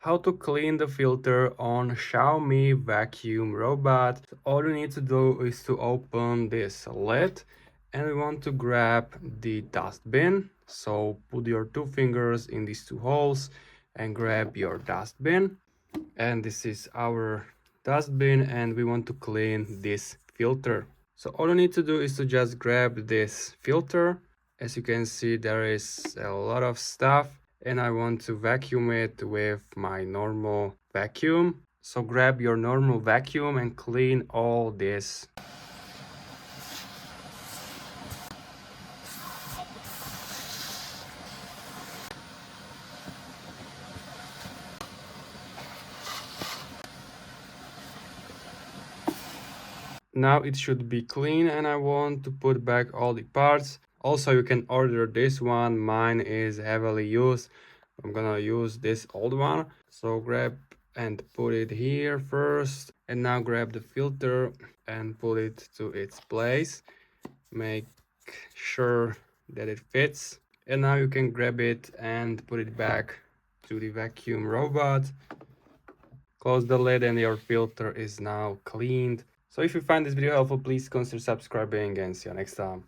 how to clean the filter on Xiaomi vacuum robot. All you need to do is to open this lid and we want to grab the dustbin. So put your two fingers in these two holes and grab your dustbin. And this is our dustbin and we want to clean this filter. So all you need to do is to just grab this filter. As you can see, there is a lot of stuff and I want to vacuum it with my normal vacuum. So grab your normal vacuum and clean all this. Now it should be clean and I want to put back all the parts. Also, you can order this one. Mine is heavily used. I'm gonna use this old one. So grab and put it here first. And now grab the filter and put it to its place. Make sure that it fits. And now you can grab it and put it back to the vacuum robot. Close the lid and your filter is now cleaned. So if you find this video helpful, please consider subscribing and see you next time.